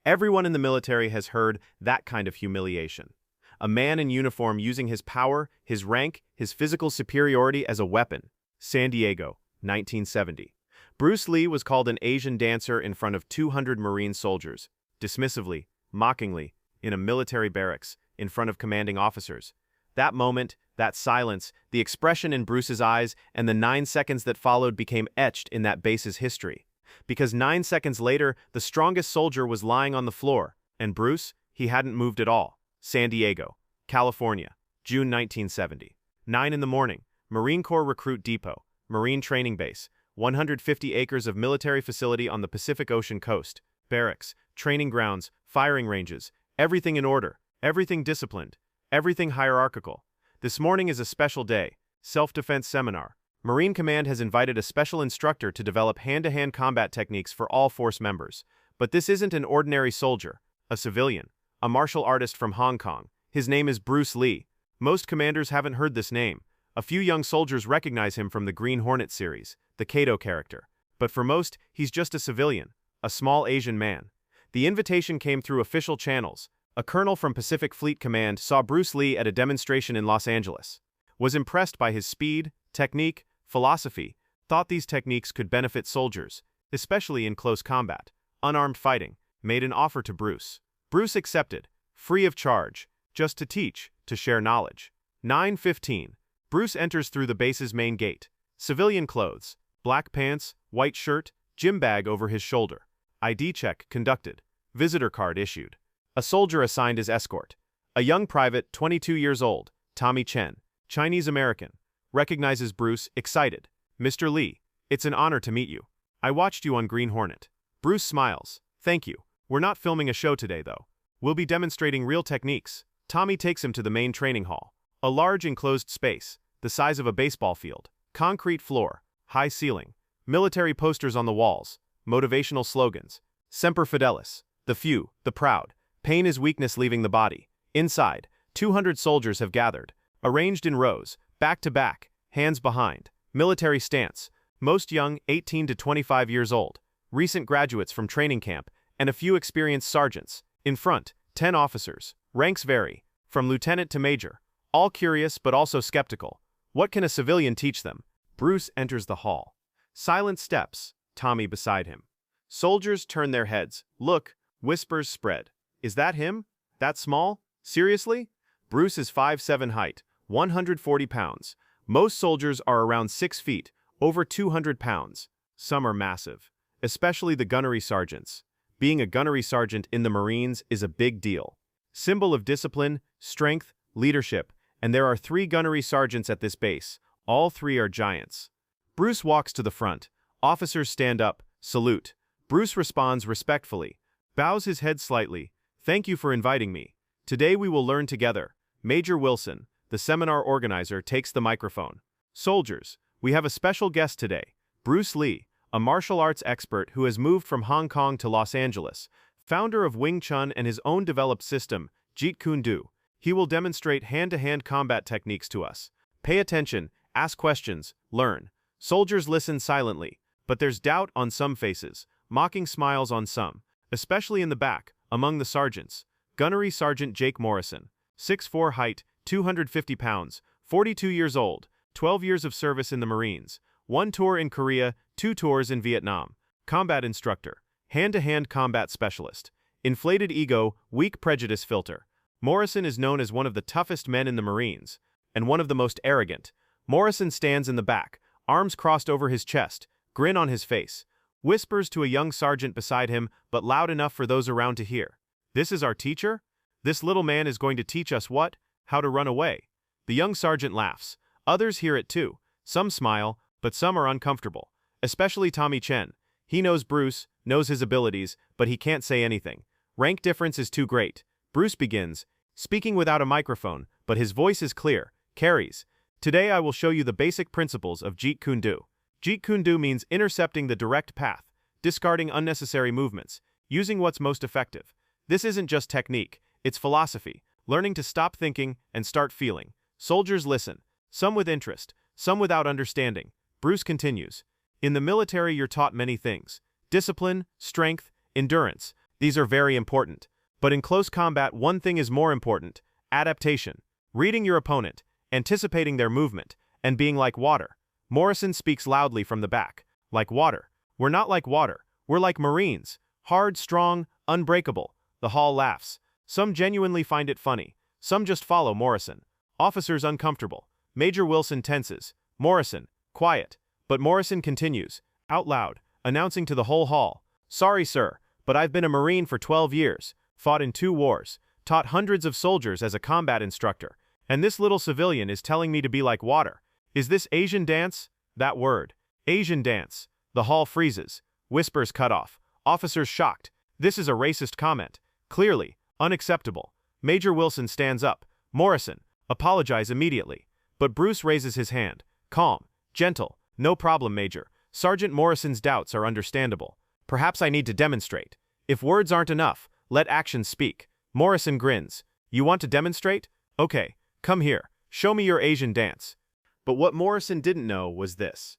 Everyone in the military has heard that kind of humiliation. A man in uniform using his power, his rank, his physical superiority as a weapon. San Diego, 1970. Bruce Lee was called an Asian dancer in front of 200 Marine soldiers, dismissively, mockingly, in a military barracks, in front of commanding officers. That moment, that silence, the expression in Bruce's eyes, and the 9 seconds that followed became etched in that base's history. Because 9 seconds later, the strongest soldier was lying on the floor, and Bruce, he hadn't moved at all. San Diego, California, June 1970. 9 in the morning, Marine Corps Recruit Depot, Marine Training Base, 150 acres of military facility on the Pacific Ocean coast, barracks, training grounds, firing ranges, everything in order, everything disciplined, everything hierarchical. This morning is a special day, self-defense seminar. Marine Command has invited a special instructor to develop hand-to-hand combat techniques for all force members. But this isn't an ordinary soldier, a civilian, a martial artist from Hong Kong. His name is Bruce Lee. Most commanders haven't heard this name. A few young soldiers recognize him from the Green Hornet series, the Kato character. But for most, he's just a civilian, a small Asian man. The invitation came through official channels. A colonel from Pacific Fleet Command saw Bruce Lee at a demonstration in Los Angeles, was impressed by his speed, technique, philosophy, thought these techniques could benefit soldiers, especially in close combat, unarmed fighting, made an offer to Bruce. Bruce accepted, free of charge, just to teach, to share knowledge. 9:15. Bruce enters through the base's main gate. Civilian clothes, black pants, white shirt, gym bag over his shoulder. ID check conducted. Visitor card issued. A soldier assigned as escort. A young private, 22 years old, Tommy Chen, Chinese-American, recognizes Bruce, excited. "Mr. Lee, it's an honor to meet you. I watched you on Green Hornet." Bruce smiles. "Thank you. We're not filming a show today, though. We'll be demonstrating real techniques." Tommy takes him to the main training hall. A large enclosed space, the size of a baseball field. Concrete floor, high ceiling, military posters on the walls, motivational slogans. Semper Fidelis, the few, the proud. Pain is weakness leaving the body. Inside, 200 soldiers have gathered, arranged in rows, back to back, hands behind. Military stance. Most young, 18 to 25 years old. Recent graduates from training camp, and a few experienced sergeants. In front, 10 officers. Ranks vary, from lieutenant to major. All curious but also skeptical. What can a civilian teach them? Bruce enters the hall. Silent steps, Tommy beside him. Soldiers turn their heads. Look, whispers spread. Is that him? That small? Seriously? Bruce is 5'7" height, 140 pounds. Most soldiers are around 6 feet, over 200 pounds. Some are massive, especially the gunnery sergeants. Being a gunnery sergeant in the Marines is a big deal. Symbol of discipline, strength, leadership, and there are 3 gunnery sergeants at this base. All 3 are giants. Bruce walks to the front. Officers stand up, salute. Bruce responds respectfully, bows his head slightly. "Thank you for inviting me. Today we will learn together." Major Wilson, the seminar organizer, takes the microphone. "Soldiers, we have a special guest today. Bruce Lee, a martial arts expert who has moved from Hong Kong to Los Angeles, founder of Wing Chun and his own developed system, Jeet Kune Do. He will demonstrate hand-to-hand combat techniques to us. Pay attention, ask questions, learn." Soldiers listen silently, but there's doubt on some faces, mocking smiles on some, especially in the back, among the sergeants. Gunnery Sergeant Jake Morrison, 6'4" height, 250 pounds, 42 years old, 12 years of service in the Marines, 1 tour in Korea, 2 tours in Vietnam. Combat instructor, hand-to-hand combat specialist. Inflated ego, weak prejudice filter. Morrison is known as one of the toughest men in the Marines, and one of the most arrogant. Morrison stands in the back, arms crossed over his chest, grin on his face. Whispers to a young sergeant beside him, but loud enough for those around to hear. "This is our teacher? This little man is going to teach us what? How to run away." The young sergeant laughs. Others hear it too. Some smile, but some are uncomfortable. Especially Tommy Chen. He knows Bruce, knows his abilities, but he can't say anything. Rank difference is too great. Bruce begins, speaking without a microphone, but his voice is clear, carries. "Today I will show you the basic principles of Jeet Kune Do." Jeet Kune Do means intercepting the direct path, discarding unnecessary movements, using what's most effective. This isn't just technique, it's philosophy, learning to stop thinking and start feeling. Soldiers listen, some with interest, some without understanding. Bruce continues, "In the military you're taught many things. Discipline, strength, endurance. These are very important. But in close combat, one thing is more important: adaptation. Reading your opponent, anticipating their movement, and being like water. Morrison speaks loudly from the back. Like water. We're not like water. We're like Marines. Hard, strong, unbreakable. The hall laughs. Some genuinely find it funny. Some just follow Morrison. Officers uncomfortable. Major Wilson tenses. Morrison, quiet. But Morrison continues, out loud, announcing to the whole hall, "Sorry, sir, but I've been a Marine for 12 years, fought in 2 wars, taught hundreds of soldiers as a combat instructor, and this little civilian is telling me to be like water. Is this Asian dance?" That word. Asian dance. The hall freezes. Whispers cut off. Officers shocked. This is a racist comment. Clearly, unacceptable. Major Wilson stands up. "Morrison, apologize immediately." But Bruce raises his hand. Calm. Gentle. "No problem, Major. Sergeant Morrison's doubts are understandable. Perhaps I need to demonstrate. If words aren't enough, let actions speak." Morrison grins. "You want to demonstrate? Okay, come here. Show me your Asian dance." But what Morrison didn't know was this.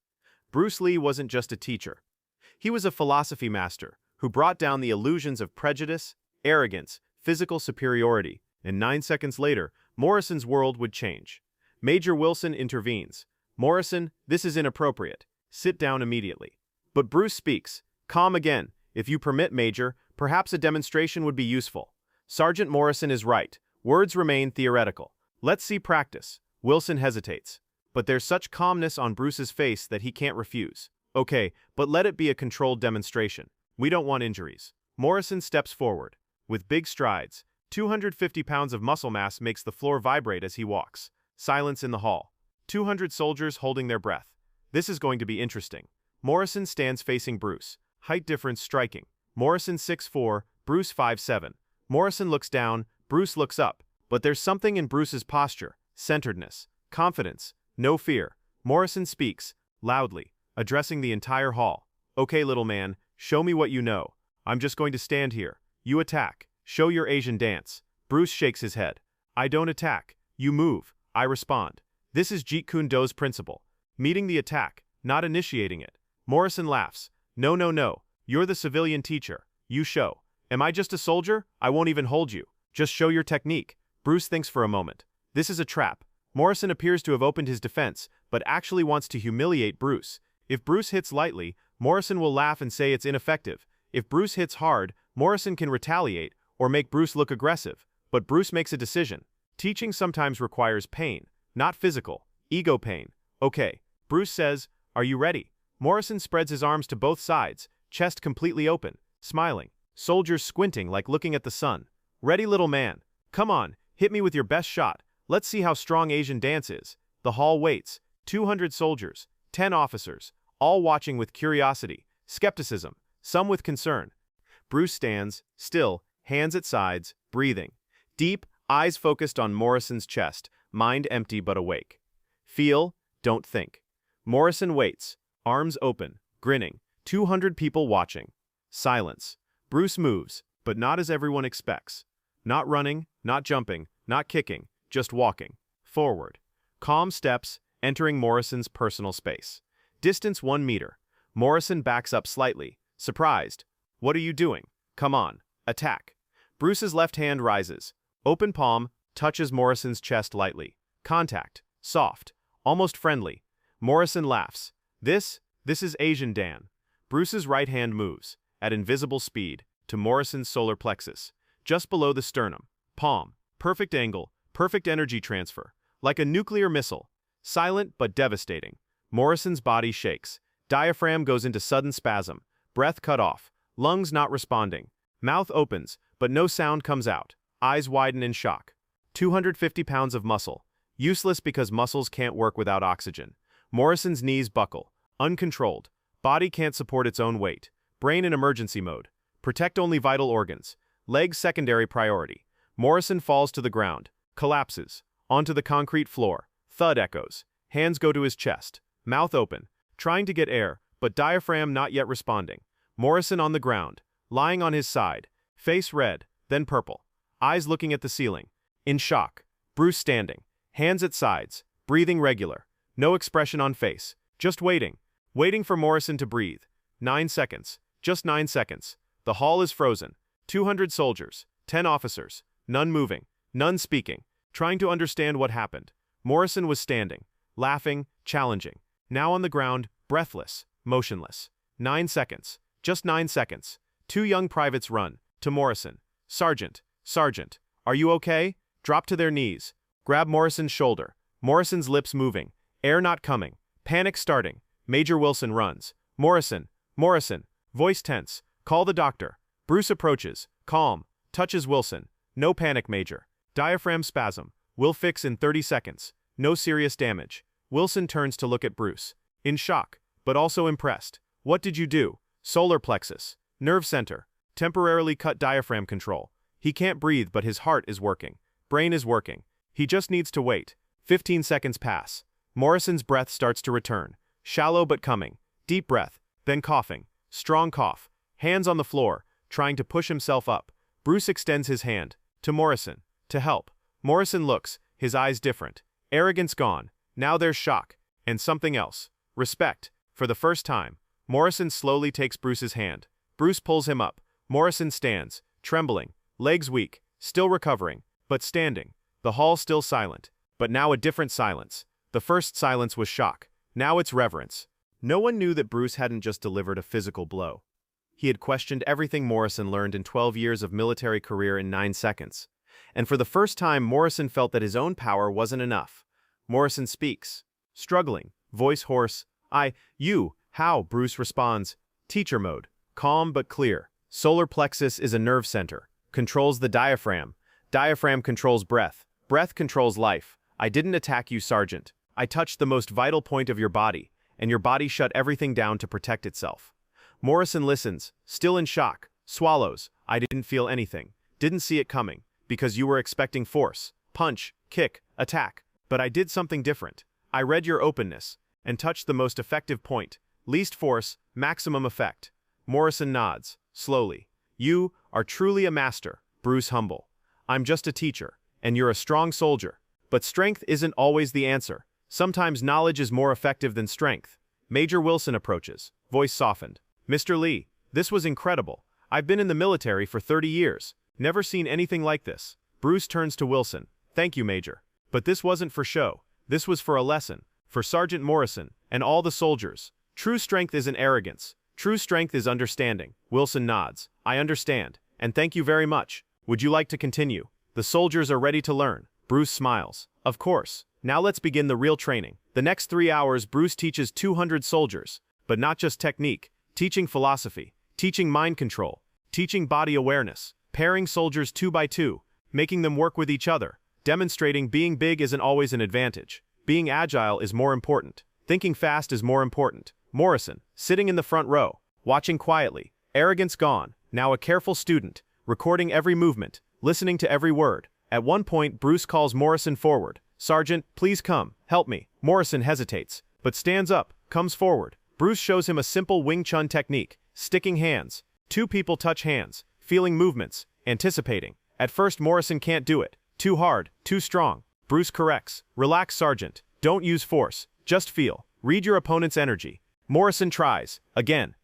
Bruce Lee wasn't just a teacher. He was a philosophy master who brought down the illusions of prejudice, arrogance, physical superiority, and 9 seconds later, Morrison's world would change. Major Wilson intervenes. "Morrison, this is inappropriate. Sit down immediately." But Bruce speaks. "Calm again. If you permit, Major, perhaps a demonstration would be useful." Sergeant Morrison is right. Words remain theoretical. "Let's see practice." Wilson hesitates. But there's such calmness on Bruce's face that he can't refuse. "Okay, but let it be a controlled demonstration. We don't want injuries." Morrison steps forward. With big strides, 250 pounds of muscle mass makes the floor vibrate as he walks. Silence in the hall. 200 soldiers holding their breath. This is going to be interesting. Morrison stands facing Bruce. Height difference striking. Morrison 6'4", Bruce 5'7". Morrison looks down, Bruce looks up. But there's something in Bruce's posture. Centeredness. Confidence. No fear. Morrison speaks, loudly, addressing the entire hall. "Okay, little man, show me what you know. I'm just going to stand here. You attack. Show your Asian dance." Bruce shakes his head. "I don't attack. You move. I respond." This is Jeet Kune Do's principle. Meeting the attack, not initiating it. Morrison laughs. "No, no, no. You're the civilian teacher. You show. Am I just a soldier? I won't even hold you. Just show your technique." Bruce thinks for a moment. This is a trap. Morrison appears to have opened his defense, but actually wants to humiliate Bruce. If Bruce hits lightly, Morrison will laugh and say it's ineffective. If Bruce hits hard, Morrison can retaliate or make Bruce look aggressive. But Bruce makes a decision. Teaching sometimes requires pain, not physical, ego pain. "Okay." Bruce says, "Are you ready?" Morrison spreads his arms to both sides, chest completely open, smiling. Soldiers squinting like looking at the sun. "Ready, little man? Come on, hit me with your best shot. Let's see how strong Asian dance is." The hall waits. 200 soldiers, 10 officers, all watching with curiosity, skepticism, some with concern. Bruce stands, still, hands at sides, breathing. Deep, eyes focused on Morrison's chest, mind empty but awake. Feel, don't think. Morrison waits, arms open, grinning, 200 people watching. Silence. Bruce moves, but not as everyone expects. Not running, not jumping, not kicking, just walking. Forward. Calm steps, entering Morrison's personal space. Distance 1 meter. Morrison backs up slightly, surprised. "What are you doing? Come on. Attack." Bruce's left hand rises. Open palm, touches Morrison's chest lightly. Contact. Soft. Almost friendly. Morrison laughs. This is Asian Dan. Bruce's right hand moves, at invisible speed, to Morrison's solar plexus, just below the sternum. Palm. Perfect angle, perfect energy transfer. Like a nuclear missile. Silent but devastating. Morrison's body shakes. Diaphragm goes into sudden spasm. Breath cut off. Lungs not responding. Mouth opens, but no sound comes out. Eyes widen in shock. 250 pounds of muscle. Useless because muscles can't work without oxygen. Morrison's knees buckle. Uncontrolled. Body can't support its own weight. Brain in emergency mode. Protect only vital organs. Legs secondary priority. Morrison falls to the ground. Collapses. Onto the concrete floor. Thud echoes. Hands go to his chest. Mouth open. Trying to get air, but diaphragm not yet responding. Morrison on the ground. Lying on his side. Face red, then purple. Eyes looking at the ceiling. In shock. Bruce standing. Hands at sides. Breathing regular. No expression on face. Just waiting. Waiting for Morrison to breathe. 9 seconds. Just 9 seconds. The hall is frozen. 200 soldiers, 10 officers, none moving, none speaking, trying to understand what happened. Morrison was standing, laughing, challenging, now on the ground, breathless, motionless. 9 seconds, just 9 seconds. 2 young privates run, to Morrison. Sergeant, Sergeant, are you okay? Drop to their knees. Grab Morrison's shoulder. Morrison's lips moving, air not coming, panic starting. Major Wilson runs. Morrison, Morrison, voice tense, call the doctor. Bruce approaches, calm, touches Wilson. No panic, Major. Diaphragm spasm, will fix in 30 seconds. No serious damage. Wilson turns to look at Bruce. In shock, but also impressed. What did you do? Solar plexus, nerve center, temporarily cut diaphragm control. He can't breathe but his heart is working. Brain is working. He just needs to wait. 15 seconds pass. Morrison's breath starts to return. Shallow but coming. Deep breath, then coughing. Strong cough. Hands on the floor, trying to push himself up. Bruce extends his hand. To Morrison. To help. Morrison looks, his eyes different. Arrogance gone. Now there's shock. And something else. Respect. For the first time, Morrison slowly takes Bruce's hand. Bruce pulls him up. Morrison stands, trembling, legs weak, still recovering, but standing. The hall still silent, but now a different silence. The first silence was shock. Now it's reverence. No one knew that Bruce hadn't just delivered a physical blow. He had questioned everything Morrison learned in 12 years of military career in 9 seconds. And for the first time, Morrison felt that his own power wasn't enough. Morrison speaks, struggling, voice hoarse. You, how? Bruce responds. Teacher mode, calm but clear. Solar plexus is a nerve center, controls the diaphragm. Diaphragm controls breath. Breath controls life. I didn't attack you, Sergeant. I touched the most vital point of your body, and your body shut everything down to protect itself. Morrison listens, still in shock, swallows. I didn't feel anything, didn't see it coming, because you were expecting force, punch, kick, attack. But I did something different. I read your openness, and touched the most effective point. Least force, maximum effect. Morrison nods, slowly. You are truly a master, Bruce humble. I'm just a teacher, and you're a strong soldier. But strength isn't always the answer. Sometimes knowledge is more effective than strength. Major Wilson approaches, voice softened. Mr. Lee, this was incredible. I've been in the military for 30 years. Never seen anything like this. Bruce turns to Wilson. Thank you, Major. But this wasn't for show. This was for a lesson. For Sergeant Morrison, and all the soldiers. True strength isn't arrogance. True strength is understanding. Wilson nods. I understand. And thank you very much. Would you like to continue? The soldiers are ready to learn. Bruce smiles. Of course. Now let's begin the real training. The next 3 hours, Bruce teaches 200 soldiers. But not just technique. Teaching philosophy. Teaching mind control. Teaching body awareness. Pairing soldiers 2 by 2. Making them work with each other. Demonstrating being big isn't always an advantage. Being agile is more important. Thinking fast is more important. Morrison, sitting in the front row, watching quietly. Arrogance gone. Now a careful student, recording every movement, listening to every word. At one point, Bruce calls Morrison forward. Sergeant, please come, help me. Morrison hesitates, but stands up, comes forward. Bruce shows him a simple Wing Chun technique, sticking hands. 2 people touch hands, feeling movements, anticipating. At first, Morrison can't do it. Too hard, too strong. Bruce corrects. Relax, Sergeant. Don't use force. Just feel. Read your opponent's energy. Morrison tries. Again.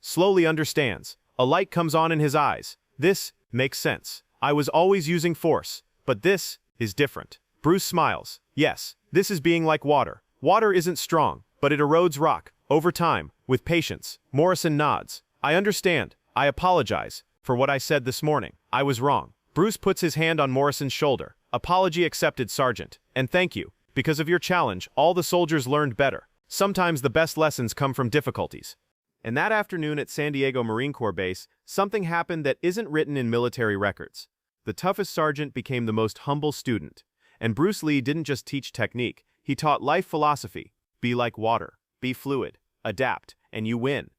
Slowly understands. A light comes on in his eyes. This makes sense. I was always using force, but this is different. Bruce smiles. Yes, this is being like water. Water isn't strong, but it erodes rock. Over time, with patience. Morrison nods. I understand. I apologize for what I said this morning. I was wrong. Bruce puts his hand on Morrison's shoulder. Apology accepted, Sergeant. And thank you. Because of your challenge, all the soldiers learned better. Sometimes the best lessons come from difficulties. And that afternoon at San Diego Marine Corps Base, something happened that isn't written in military records. The toughest sergeant became the most humble student. And Bruce Lee didn't just teach technique, he taught life philosophy. Be like water. Be fluid. Adapt, and you win.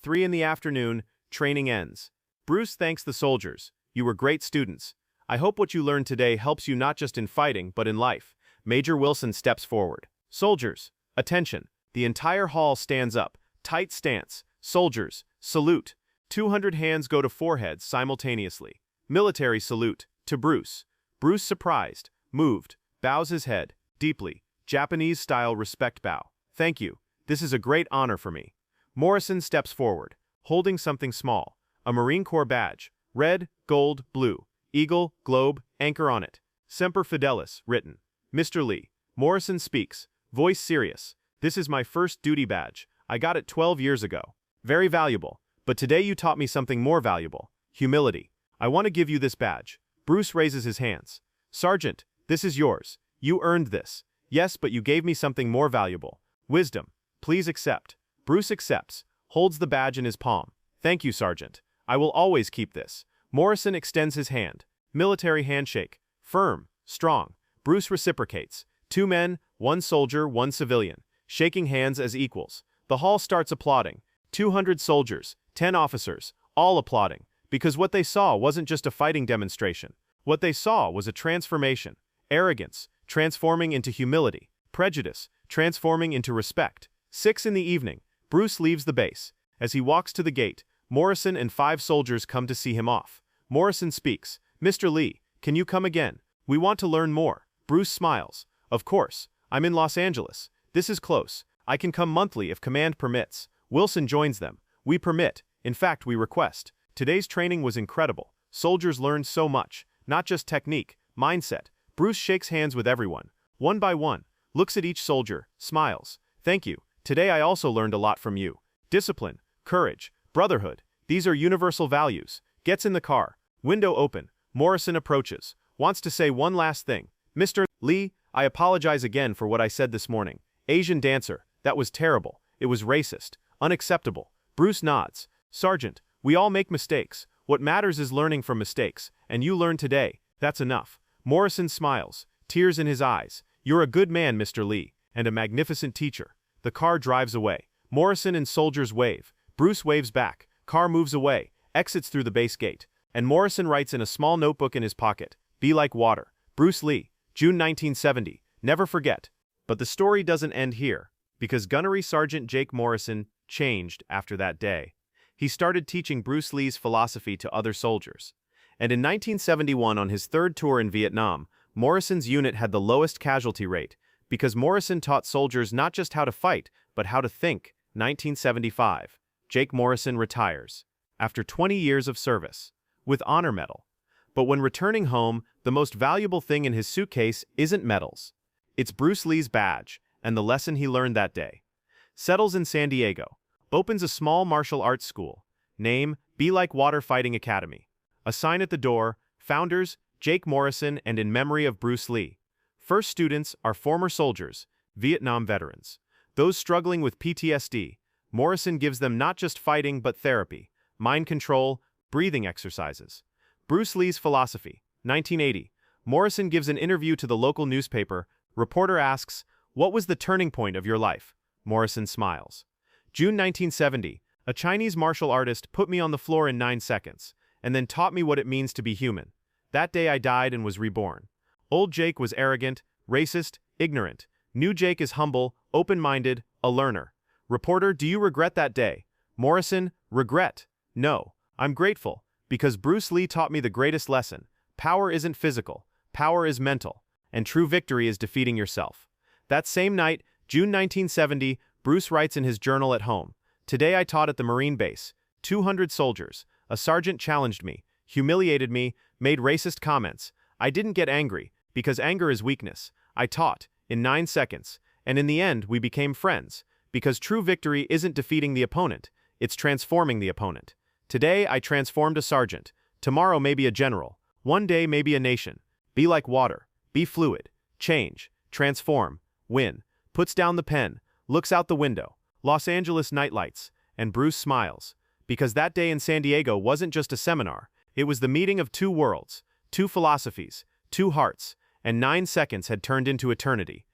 3 in the afternoon, training ends. Bruce thanks the soldiers. You were great students. I hope what you learned today helps you not just in fighting, but in life. Major Wilson steps forward. Soldiers, attention. The entire hall stands up. Tight stance. Soldiers, salute. 200 hands go to foreheads simultaneously. Military salute. To Bruce. Bruce surprised, moved, bows his head, deeply. Japanese-style respect bow. Thank you. This is a great honor for me. Morrison steps forward, holding something small. A Marine Corps badge. Red, gold, blue. Eagle, globe, anchor on it. Semper Fidelis, written. Mr. Lee. Morrison speaks. Voice serious. This is my first duty badge. I got it 12 years ago. Very valuable. But today you taught me something more valuable. Humility. I want to give you this badge. Bruce raises his hands. Sergeant, this is yours. You earned this. Yes, but you gave me something more valuable. Wisdom. Please accept. Bruce accepts, holds the badge in his palm. Thank you, Sergeant. I will always keep this. Morrison extends his hand. Military handshake. Firm, strong. Bruce reciprocates. 2 men, 1 soldier, 1 civilian. Shaking hands as equals. The hall starts applauding. 200 soldiers, 10 officers, all applauding. Because what they saw wasn't just a fighting demonstration. What they saw was a transformation. Arrogance, transforming into humility. Prejudice, transforming into respect. 6 in the evening. Bruce leaves the base. As he walks to the gate, Morrison and 5 soldiers come to see him off. Morrison speaks. Mr. Lee, can you come again? We want to learn more. Bruce smiles. Of course. I'm in Los Angeles. This is close. I can come monthly if command permits. Wilson joins them. We permit. In fact, we request. Today's training was incredible. Soldiers learned so much. Not just technique, mindset. Bruce shakes hands with everyone. One by one. Looks at each soldier. Smiles. Thank you. Today I also learned a lot from you. Discipline, courage, brotherhood. These are universal values. Gets in the car. Window open. Morrison approaches. Wants to say one last thing. Mr. Lee, I apologize again for what I said this morning. Asian dancer. That was terrible. It was racist. Unacceptable. Bruce nods. Sergeant, we all make mistakes. What matters is learning from mistakes. And you learned today. That's enough. Morrison smiles. Tears in his eyes. You're a good man, Mr. Lee. And a magnificent teacher. The car drives away. Morrison and soldiers wave. Bruce waves back. Car moves away. Exits through the base gate. And Morrison writes in a small notebook in his pocket. Be like water. Bruce Lee. June 1970. Never forget. But the story doesn't end here. Because Gunnery Sergeant Jake Morrison changed after that day. He started teaching Bruce Lee's philosophy to other soldiers. And in 1971, on his 3rd tour in Vietnam, Morrison's unit had the lowest casualty rate, because Morrison taught soldiers not just how to fight, but how to think. 1975. Jake Morrison retires. After 20 years of service. With honor medal. But when returning home, the most valuable thing in his suitcase isn't medals. It's Bruce Lee's badge, and the lesson he learned that day. Settles in San Diego. Opens a small martial arts school. Name, Be Like Water Fighting Academy. A sign at the door, Founders, Jake Morrison, and in memory of Bruce Lee. First students are former soldiers, Vietnam veterans. Those struggling with PTSD, Morrison gives them not just fighting but therapy, mind control, breathing exercises. Bruce Lee's philosophy, 1980. Morrison gives an interview to the local newspaper. Reporter asks, "What was the turning point of your life?" Morrison smiles. June 1970. A Chinese martial artist put me on the floor in 9 seconds, and then taught me what it means to be human. That day I died and was reborn. Old Jake was arrogant, racist, ignorant. New Jake is humble, open-minded, a learner. Reporter, do you regret that day? Morrison, regret? No. I'm grateful, because Bruce Lee taught me the greatest lesson. Power isn't physical, power is mental, and true victory is defeating yourself. That same night, June 1970, Bruce writes in his journal at home, "Today I taught at the Marine base. 200 soldiers. A sergeant challenged me, humiliated me, made racist comments. I didn't get angry, because anger is weakness. I taught, in 9 seconds, and in the end we became friends, because true victory isn't defeating the opponent, it's transforming the opponent. Today I transformed a sergeant, tomorrow maybe a general, one day maybe a nation. Be like water, be fluid, change, transform, win." Puts down the pen, looks out the window, Los Angeles nightlights, and Bruce smiles. Because that day in San Diego wasn't just a seminar, it was the meeting of 2 worlds, 2 philosophies, 2 hearts, and 9 seconds had turned into eternity.